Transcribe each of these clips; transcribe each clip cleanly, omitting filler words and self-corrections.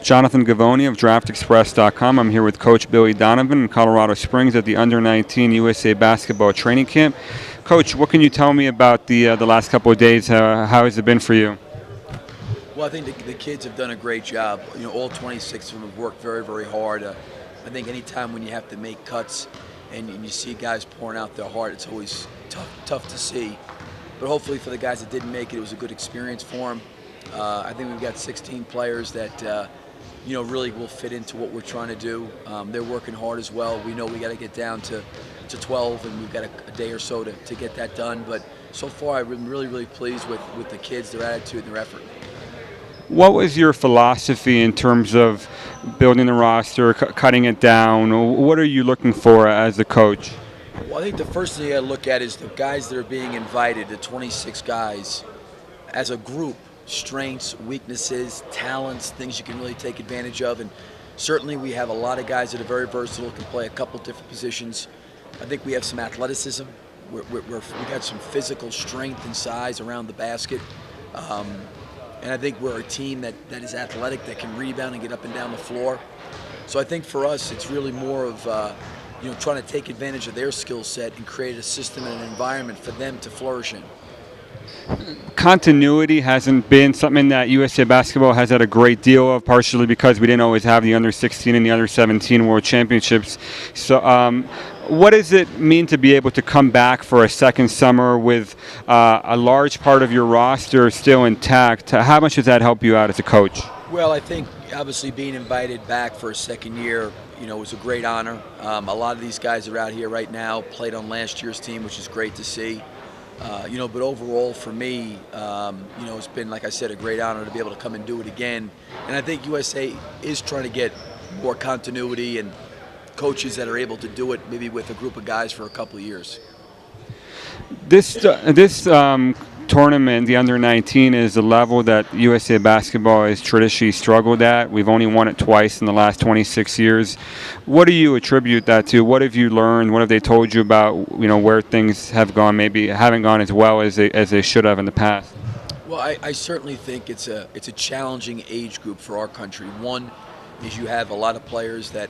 Jonathan Gavoni of DraftExpress.com. I'm here with Coach Billy Donovan in Colorado Springs at the Under-19 USA Basketball Training Camp. Coach, what can you tell me about the last couple of days? How has it been for you? Well, I think the kids have done a great job. All 26 of them have worked very, very hard. I think anytime when you have to make cuts and you see guys pouring out their heart, it's always tough to see. But hopefully for the guys that didn't make it, it was a good experience for them. I think we've got 16 players that really will fit into what we're trying to do. They're working hard as well. We know we got to get down to 12, and we've got a day or so to get that done. But so far, I've been really, really pleased with the kids, their attitude, and their effort. What was your philosophy in terms of building the roster, cutting it down? What are you looking for as a coach? Well, I think the first thing you got to look at is the guys that are being invited, the 26 guys, as a group, strengths, weaknesses, talents, things you can really take advantage of. And certainly we have a lot of guys that are very versatile, can play a couple different positions. I think we have some athleticism. We got some physical strength and size around the basket. And I think we're a team that is athletic, that can rebound and get up and down the floor. So I think for us, it's really more of trying to take advantage of their skill set and create a system and an environment for them to flourish in. Continuity hasn't been something that USA Basketball has had a great deal of, partially because we didn't always have the Under-16 and the Under-17 World Championships. So what does it mean to be able to come back for a second summer with a large part of your roster still intact? How much does that help you out as a coach? Well, I think obviously being invited back for a second year, was a great honor. A lot of these guys are out here right now, played on last year's team, which is great to see. But overall for me, it's been, like I said, a great honor to be able to come and do it again. And I think USA is trying to get more continuity and coaches that are able to do it maybe with a group of guys for a couple of years. This tournament, the Under-19, is a level that USA Basketball has traditionally struggled at. We've only won it twice in the last 26 years. What do you attribute that to? What have you learned? What have they told you about where things have gone, maybe haven't gone as well as they should have in the past? Well, I certainly think it's a challenging age group for our country. One is you have a lot of players that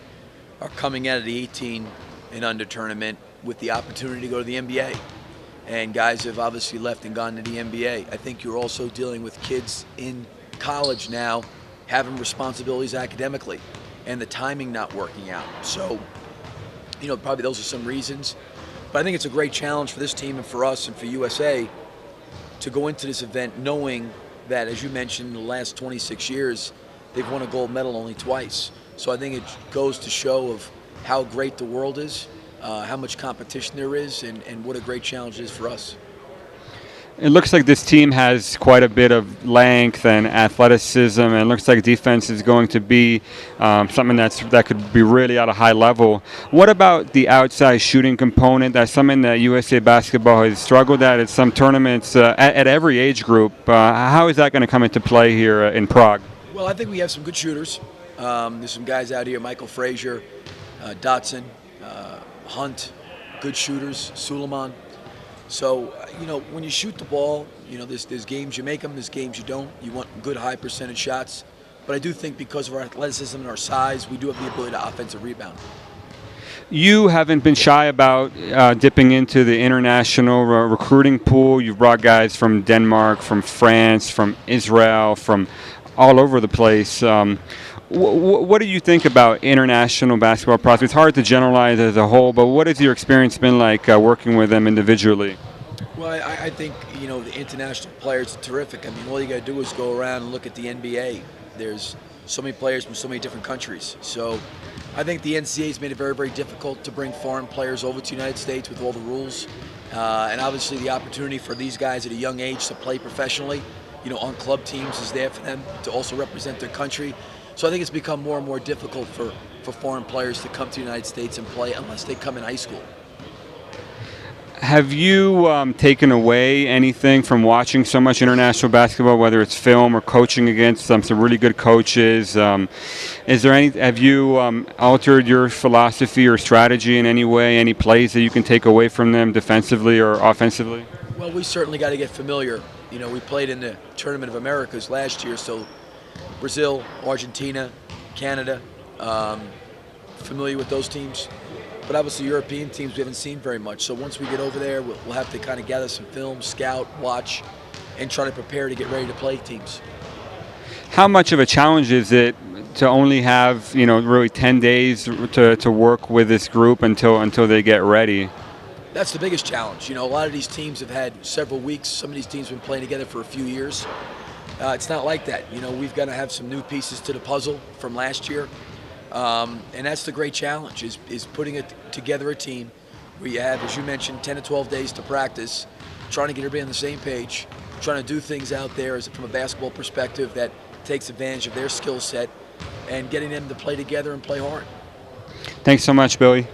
are coming out of the 18 and under tournament with the opportunity to go to the NBA. And guys have obviously left and gone to the NBA. I think you're also dealing with kids in college now having responsibilities academically and the timing not working out. So, probably those are some reasons. But I think it's a great challenge for this team and for us and for USA to go into this event knowing that, as you mentioned, in the last 26 years, they've won a gold medal only twice. So I think it goes to show of how great the world is, how much competition there is, and what a great challenge it is for us. It looks like this team has quite a bit of length and athleticism, and it looks like defense is going to be something that could be really at a high level. What about the outside shooting component? That's something that USA Basketball has struggled at some tournaments at every age group. How is that going to come into play here in Prague? Well, I think we have some good shooters. There's some guys out here, Michael Frazier, Dotson, Hunt, good shooters, Suleiman. So, when you shoot the ball, there's games you make them, there's games you don't. You want good high percentage shots. But I do think because of our athleticism and our size, we do have the ability to offensive rebound. You haven't been shy about dipping into the international recruiting pool. You've brought guys from Denmark, from France, from Israel, from all over the place. What do you think about international basketball prospects? It's hard to generalize as a whole, but what has your experience been like working with them individually? Well, I think, the international players are terrific. I mean, all you got to do is go around and look at the NBA. There's so many players from so many different countries. So I think the NCAA has made it very, very difficult to bring foreign players over to the United States with all the rules. And obviously the opportunity for these guys at a young age to play professionally, on club teams is there for them to also represent their country. So I think it's become more and more difficult for foreign players to come to the United States and play unless they come in high school. Have you taken away anything from watching so much international basketball, whether it's film or coaching against some really good coaches? Have you altered your philosophy or strategy in any way, any plays that you can take away from them defensively or offensively? Well, we certainly got to get familiar. We played in the Tournament of Americas last year, so Brazil, Argentina, Canada, familiar with those teams. But obviously European teams we haven't seen very much. So once we get over there, we'll have to kind of gather some film, scout, watch, and try to prepare to get ready to play teams. How much of a challenge is it to only have, really 10 days to work with this group until they get ready? That's the biggest challenge. A lot of these teams have had several weeks. Some of these teams have been playing together for a few years. It's not like that. We've got to have some new pieces to the puzzle from last year. And that's the great challenge, is putting together a team where you have, as you mentioned, 10 to 12 days to practice, trying to get everybody on the same page, trying to do things out there from a basketball perspective that takes advantage of their skill set, and getting them to play together and play hard. Thanks so much, Billy.